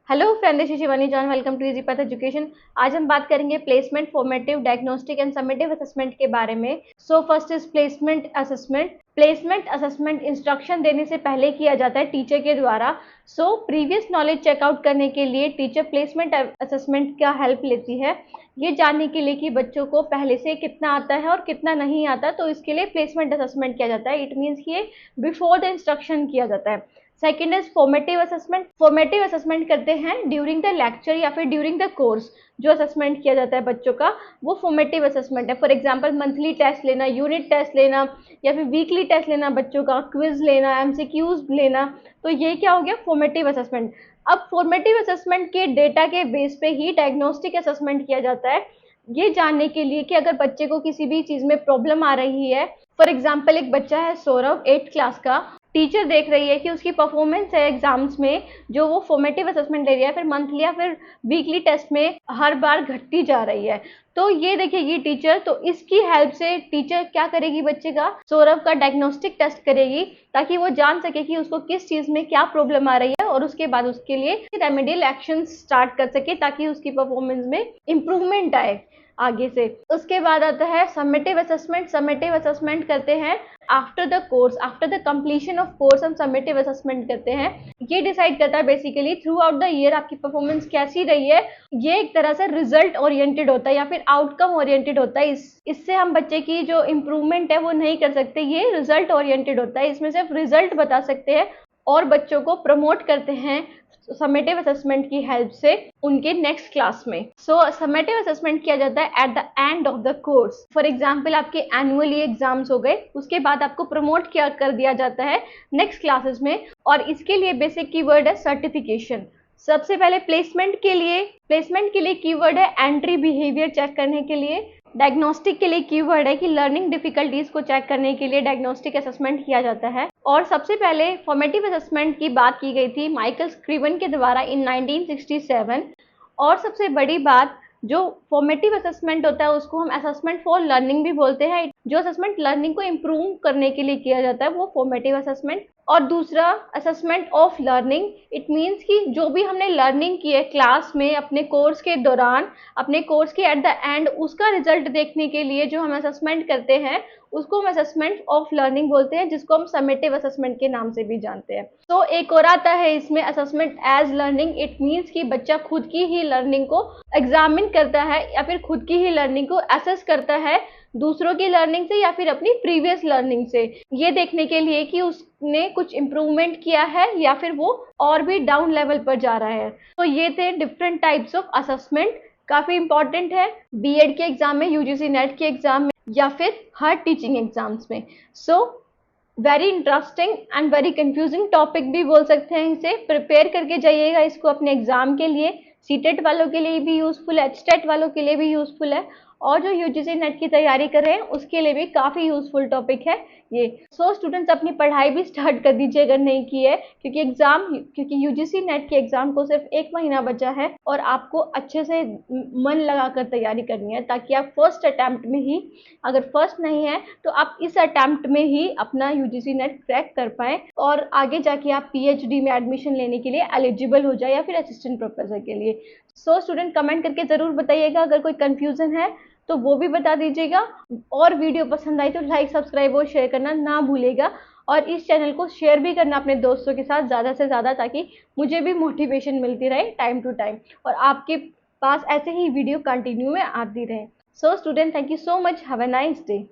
Hello friend, this is Shivani John. Welcome to Easy Path Education. आज हम बात करेंगे placement, formative, diagnostic and summative assessment के बारे में। So first is placement assessment. Placement assessment instruction देने से पहले किया जाता है टीचर के द्वारा। सो प्रीवियस नॉलेज चेकआउट करने के लिए टीचर प्लेसमेंट असेसमेंट का हेल्प लेती है, ये जानने के लिए कि बच्चों को पहले से कितना आता है और कितना नहीं आता। तो इसके लिए प्लेसमेंट असेसमेंट किया जाता है। इट मीन्स ये बिफोर द इंस्ट्रक्शन किया जाता है। Second is formative assessment. Formative assessment करते हैं ड्यूरिंग द लेक्चर या फिर ड्यूरिंग द कोर्स। जो असेसमेंट किया जाता है बच्चों का, वो फॉर्मेटिव असेसमेंट है। फॉर एग्जांपल मंथली टेस्ट लेना, यूनिट टेस्ट लेना या फिर वीकली टेस्ट लेना, बच्चों का क्विज लेना, एमसीक्यूज लेना। तो ये क्या हो गया, फॉर्मेटिव असेसमेंट। अब फॉर्मेटिव असेसमेंट के डेटा के बेस पे ही डायग्नोस्टिक असेसमेंट किया जाता है, ये जानने के लिए कि अगर बच्चे को किसी भी चीज में प्रॉब्लम आ रही है। फॉर एग्जाम्पल एक बच्चा है सौरभ, 8th क्लास का। टीचर देख रही है कि उसकी परफॉर्मेंस है एग्जाम्स में, जो वो फॉर्मेटिव असेसमेंट ले रही है, फिर मंथली या फिर वीकली टेस्ट में हर बार घटती जा रही है। तो ये देखेगी टीचर, तो इसकी हेल्प से टीचर क्या करेगी, बच्चे का, सौरभ का डायग्नोस्टिक टेस्ट करेगी, ताकि वो जान सके कि उसको किस चीज में क्या प्रॉब्लम आ रही है और उसके बाद उसके लिए रेमेडियल एक्शन स्टार्ट कर सके, ताकि उसकी परफॉर्मेंस में इम्प्रूवमेंट आए आगे से। उसके बाद आता है समेटिव असेसमेंट। समेटिव असेसमेंट करते हैं after the course, after the completion of course हम समेटिव असेसमेंट करते हैं। ये डिसाइड करता है basically through out the year आपकी परफॉर्मेंस कैसी रही है। ये एक तरह से रिजल्ट ओरिएंटेड होता है या फिर आउटकम ओरिएंटेड होता है। इससे हम बच्चे की जो इम्प्रूवमेंट है वो नहीं कर सकते, ये रिजल्ट ओरिएंटेड होता है। इसमें सिर्फ रिजल्ट बता सकते हैं और बच्चों को प्रमोट करते हैं समेटिव असेसमेंट की हेल्प से उनके नेक्स्ट क्लास में। सो समेटिव असेसमेंट किया जाता है at the end of the course. For example आपके एनुअली एग्जाम्स हो गए, उसके बाद आपको प्रमोट किया कर दिया जाता है नेक्स्ट क्लासेस में। और इसके लिए बेसिक कीवर्ड है सर्टिफिकेशन। सबसे पहले प्लेसमेंट के लिए कीवर्ड है एंट्री बिहेवियर चेक करने के लिए। डायग्नोस्टिक के लिए कीवर्ड है कि लर्निंग डिफिकल्टीज को चेक करने के लिए डायग्नोस्टिक असेसमेंट किया जाता है। और सबसे पहले फॉर्मेटिव असेसमेंट की बात की गई थी माइकल स्क्रीवन के द्वारा इन 1967। और सबसे बड़ी बात, जो फॉर्मेटिव असेसमेंट होता है उसको हम असेसमेंट फॉर लर्निंग भी बोलते हैं। जो असेसमेंट लर्निंग को इम्प्रूव करने के लिए किया जाता है वो फॉर्मेटिव असेसमेंट। और दूसरा assessment of learning. It means कि जो भी हमने लर्निंग की है क्लास में, अपने कोर्स के दौरान, अपने कोर्स के एट द एंड, उसका रिजल्ट देखने के लिए जो हम असेसमेंट करते हैं उसको हम असेसमेंट ऑफ लर्निंग बोलते हैं, जिसको हम समेटिव असेसमेंट के नाम से भी जानते हैं। तो एक और आता है इसमें assessment as learning. It means कि बच्चा खुद की ही लर्निंग को एग्जामिन करता है या फिर खुद की ही लर्निंग को असेस करता है दूसरों की लर्निंग से या फिर अपनी प्रीवियस लर्निंग से, ये देखने के लिए कि उसने कुछ इम्प्रूवमेंट किया है या फिर वो और भी डाउन लेवल पर जा रहा है। तो ये थे डिफरेंट टाइप्स ऑफ असेसमेंट। काफी इंपॉर्टेंट है बीएड के एग्जाम में, यूजीसी नेट के एग्जाम में या फिर हर टीचिंग एग्जाम्स में। So very interesting and very confusing topic भी बोल सकते हैं इसे। प्रिपेयर करके जाइएगा इसको अपने एग्जाम के लिए। सीटेट वालों के लिए भी यूजफुल है, एचटेट वालों के लिए भी यूजफुल है, और जो यूजीसी नेट की तैयारी कर रहे हैं उसके लिए भी काफ़ी यूजफुल टॉपिक है ये। सो स्टूडेंट्स अपनी पढ़ाई भी स्टार्ट कर दीजिए अगर नहीं की है, क्योंकि यूजीसी नेट के एग्जाम को सिर्फ 1 महीना बचा है और आपको अच्छे से मन लगाकर तैयारी करनी है, ताकि आप फर्स्ट अटैम्प्ट में ही, अगर फर्स्ट नहीं है तो आप इस अटैम्प्ट में ही अपना यूजीसी नेट क्रैक कर पाए और आगे जाके आप पीएचडी में एडमिशन लेने के लिए एलिजिबल हो जाए या फिर असिस्टेंट प्रोफेसर के लिए। सो स्टूडेंट कमेंट करके ज़रूर बताइएगा, अगर कोई कंफ्यूजन है तो वो भी बता दीजिएगा। और वीडियो पसंद आई तो लाइक, सब्सक्राइब और शेयर करना ना भूलिएगा। और इस चैनल को शेयर भी करना अपने दोस्तों के साथ ज़्यादा से ज़्यादा, ताकि मुझे भी मोटिवेशन मिलती रहे टाइम टू टाइम और आपके पास ऐसे ही वीडियो कंटिन्यू में आती रहे। So student, thank you so much, have a nice day.